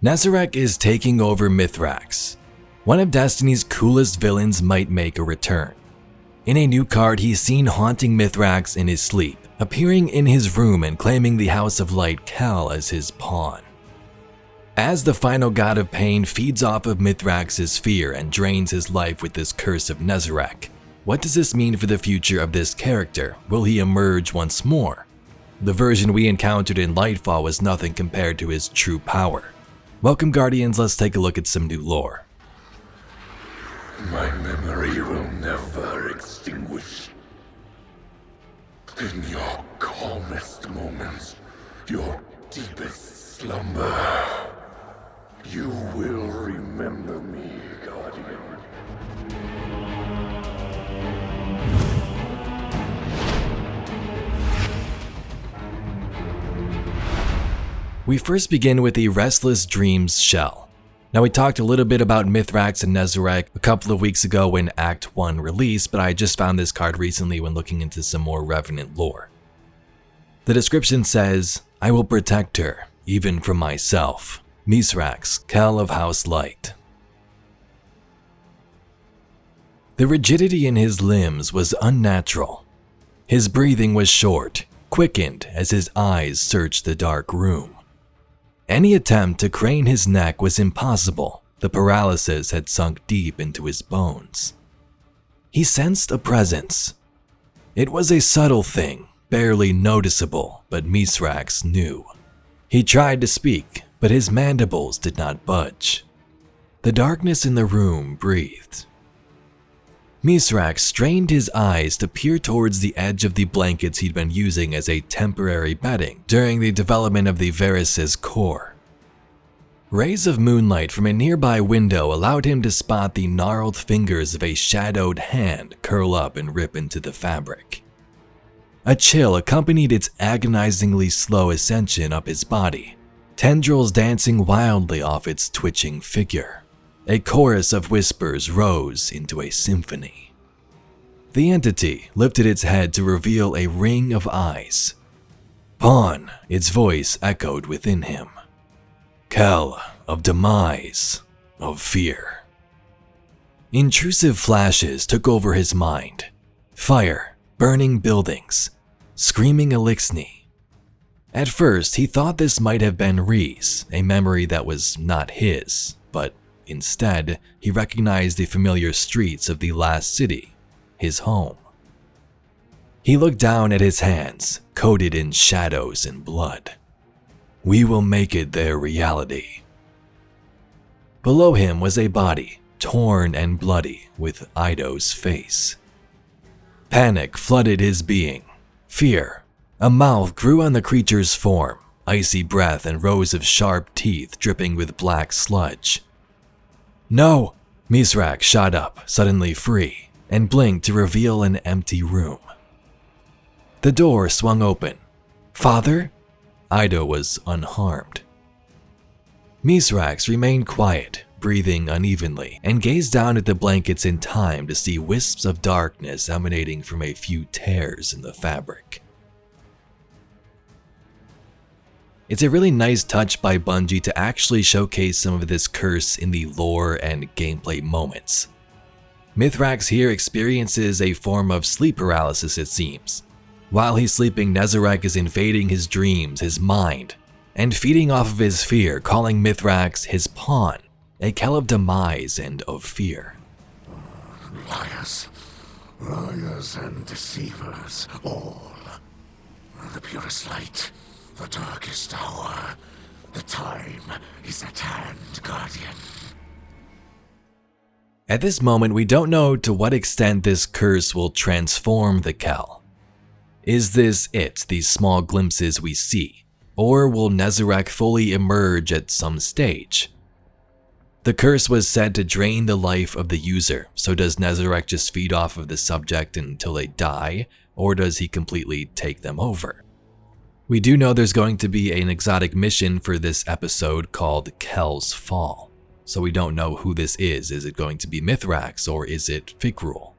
Nezarec is taking over Mithrax. One of Destiny's coolest villains might make a return. In a new card, he's seen haunting Mithrax in his sleep, appearing in his room and claiming the House of Light Kell as his pawn. As the final god of pain feeds off of Mithrax's fear and drains his life with this curse of Nezarec, what does this mean for the future of this character? Will he emerge once more? The version we encountered in Lightfall was nothing compared to his true power. Welcome Guardians, let's take a look at some new lore. My memory will never extinguish. In your calmest moments, your deepest slumber, you will remember me, Guardian. We first begin with the Restless Dreams shell. Now we talked a little bit about Mithrax and Nezarec a couple of weeks ago when Act 1 released, but I just found this card recently when looking into some more Revenant lore. The description says, "I will protect her, even from myself. Mithrax, Kell of House Light." The rigidity in his limbs was unnatural. His breathing was short, quickened as his eyes searched the dark room. Any attempt to crane his neck was impossible. The paralysis had sunk deep into his bones. He sensed a presence. It was a subtle thing, barely noticeable, but Mithrax knew. He tried to speak, but his mandibles did not budge. The darkness in the room breathed. Mithrax strained his eyes to peer towards the edge of the blankets he'd been using as a temporary bedding during the development of the Paralysis core. Rays of moonlight from a nearby window allowed him to spot the gnarled fingers of a shadowed hand curl up and rip into the fabric. A chill accompanied its agonizingly slow ascension up his body, tendrils dancing wildly off its twitching figure. A chorus of whispers rose into a symphony. The entity lifted its head to reveal a ring of eyes. Pawn, its voice echoed within him. Kell of demise, of fear. Intrusive flashes took over his mind. Fire, burning buildings, screaming Elixni. At first, he thought this might have been Reese, a memory that was not his, but instead, he recognized the familiar streets of the last city, his home. He looked down at his hands, coated in shadows and blood. We will make it their reality. Below him was a body, torn and bloody, with Ido's face. Panic flooded his being. Fear. A mouth grew on the creature's form, icy breath and rows of sharp teeth dripping with black sludge. No! Mithrax shot up, suddenly free, and blinked to reveal an empty room. The door swung open. Father? Ido was unharmed. Mithrax remained quiet, breathing unevenly, and gazed down at the blankets in time to see wisps of darkness emanating from a few tears in the fabric. It's a really nice touch by Bungie to actually showcase some of this curse in the lore and gameplay moments. Mithrax here experiences a form of sleep paralysis, it seems. While he's sleeping, Nezarec is invading his dreams, his mind, and feeding off of his fear, calling Mithrax his pawn, a Kell of demise and of fear. Liars, liars and deceivers, all. The purest light. The darkest hour. The time is at hand, Guardian. At this moment, we don't know to what extent this curse will transform the Kell. Is this it, these small glimpses we see? Or will Nezarec fully emerge at some stage? The curse was said to drain the life of the user, so does Nezarec just feed off of the subject until they die, or does he completely take them over? We do know there's going to be an exotic mission for this episode called Kell's Fall, so we don't know who this is. Is it going to be Mithrax or is it Fikrul?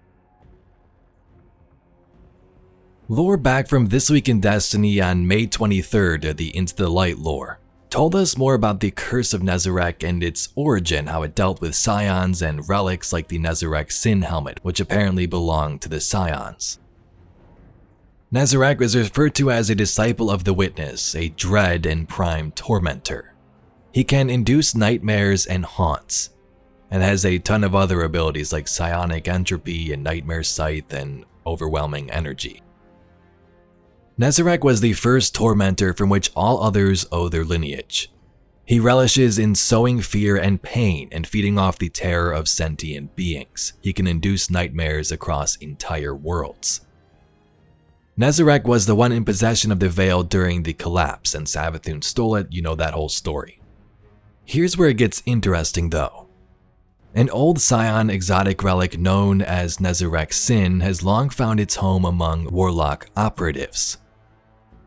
Lore back from This Week in Destiny on May 23rd, the Into the Light lore. told us more about the Curse of Nezarec and its origin, how it dealt with scions and relics like the Nezarec Sin Helmet, which apparently belonged to the scions. Nezarec is referred to as a disciple of the Witness, a dread and prime tormentor. He can induce nightmares and haunts, and has a ton of other abilities like psionic entropy and nightmare sight and overwhelming energy. Nezarec was the first tormentor from which all others owe their lineage. He relishes in sowing fear and pain and feeding off the terror of sentient beings. He can induce nightmares across entire worlds. Nezarec was the one in possession of the veil during the collapse, and Savathun stole it, you know that whole story. Here's where it gets interesting though. An old scion exotic relic known as Nezarec Sin has long found its home among warlock operatives.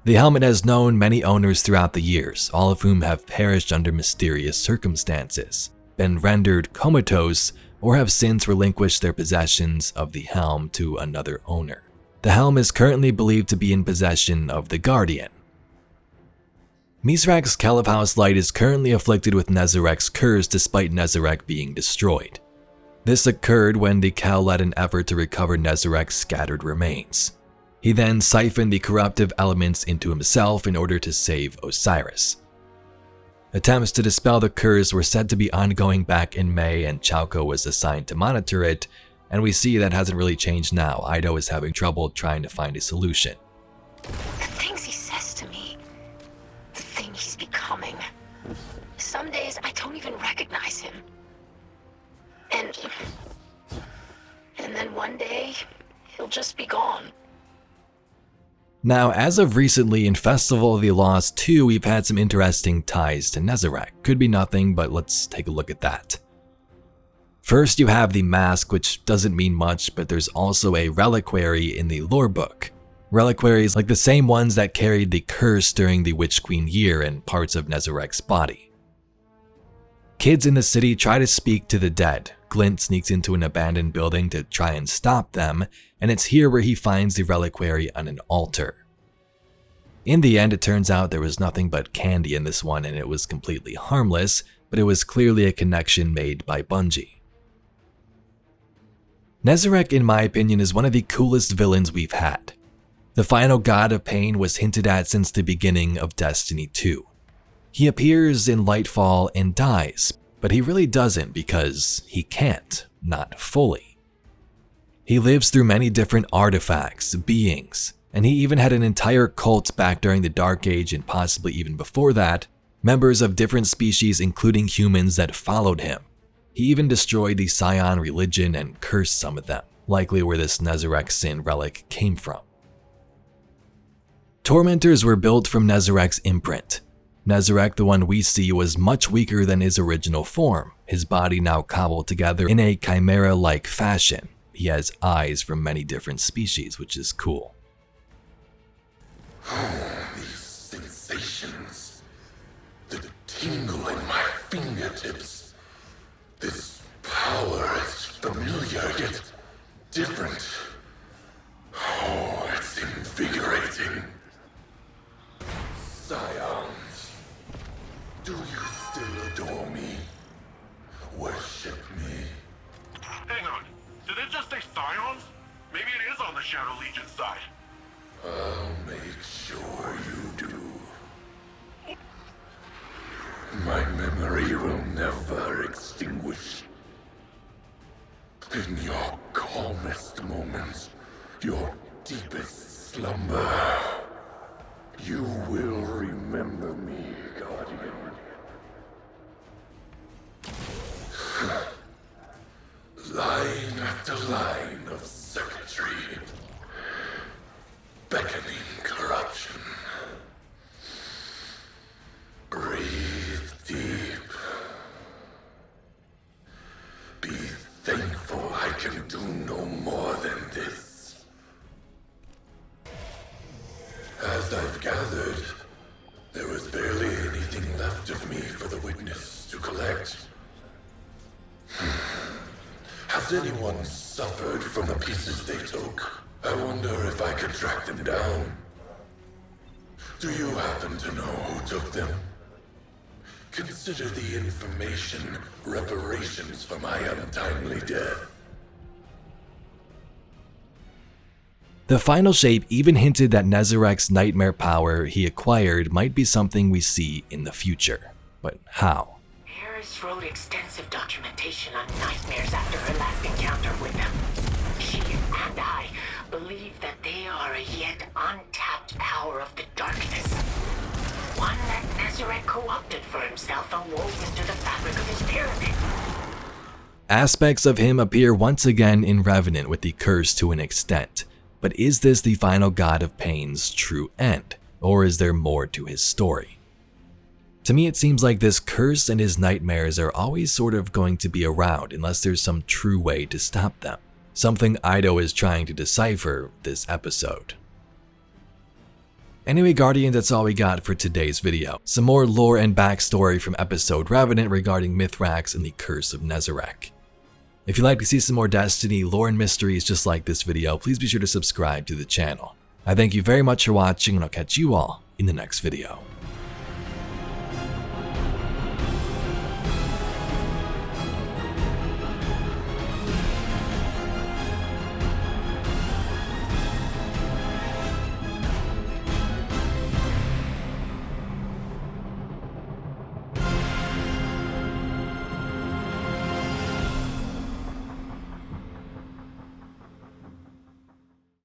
The helmet has known many owners throughout the years, all of whom have perished under mysterious circumstances, been rendered comatose, or have since relinquished their possessions of the helm to another owner. The helm is currently believed to be in possession of the Guardian. Mithrax Kell of House Light is currently afflicted with Nezarec's curse despite Nezarec being destroyed. This occurred when the Kell led an effort to recover Nezarec's scattered remains. He then siphoned the corruptive elements into himself in order to save Osiris. Attempts to dispel the curse were said to be ongoing back in May, and Chalco was assigned to monitor it, and we see that hasn't really changed now. Ido is having trouble trying to find a solution. The things he says to me, the thing he's becoming. Some days I don't even recognize him. And then one day, he'll just be gone. Now, as of recently in Festival of the Lost 2, we've had some interesting ties to Nezarec. Could be nothing, but let's take a look at that. First, you have the mask, which doesn't mean much, but there's also a reliquary in the lore book. Reliquaries like the same ones that carried the curse during the Witch Queen year and parts of Nezarec's body. Kids in the city try to speak to the dead. Glint sneaks into an abandoned building to try and stop them, and it's here where he finds the reliquary on an altar. In the end, it turns out there was nothing but candy in this one, and it was completely harmless, but it was clearly a connection made by Bungie. Nezarec, in my opinion, is one of the coolest villains we've had. The final god of pain was hinted at since the beginning of Destiny 2. He appears in Lightfall and dies, but he really doesn't because he can't, not fully. He lives through many different artifacts, beings, and he even had an entire cult back during the Dark Age and possibly even before that, members of different species including humans that followed him. He even destroyed the Scion religion and cursed some of them, likely where this Nezarec Sin relic came from. Tormentors were built from Nezarec's imprint. Nezarec, the one we see, was much weaker than his original form, his body now cobbled together in a chimera-like fashion. He has eyes from many different species, which is cool. Oh, these sensations. The tingle in my fingertips. This power is familiar yet different. Oh, it's invigorating. Scions, do you still adore me? Worship me? Hang on, did it just say Scions? Maybe it is on the Shadow Legion side. I'll make sure you do. My memory will never extinguish. In your calmest moments, your deepest slumber, you will remember me, Guardian. Line after line of circuitry, beckoning corruption. Breathe deep. Be thankful I can do no more than this. As I've gathered, there was barely anything left of me for the witness to collect. Has anyone suffered from the pieces they took? I wonder if I could track them down. Do you happen to know who took them? Consider the information reparations for my untimely death. The final shape even hinted that Nezarec's nightmare power he acquired might be something we see in the future. But how? Harris wrote extensive documentation on nightmares after her last encounter with them. She and I believe that they are a yet untapped power of the darkness. One that Nezarec co-opted for himself and wove into the fabric of his pyramid. Aspects of him appear once again in Revenant with the curse to an extent. But is this the final god of pain's true end, or is there more to his story? To me, it seems like this curse and his nightmares are always sort of going to be around unless there's some true way to stop them. Something Ido is trying to decipher this episode. Anyway, Guardians, that's all we got for today's video. Some more lore and backstory from episode Revenant regarding Mithrax and the Curse of Nezarec. If you'd like to see some more Destiny lore and mysteries just like this video, please be sure to subscribe to the channel. I thank you very much for watching, and I'll catch you all in the next video.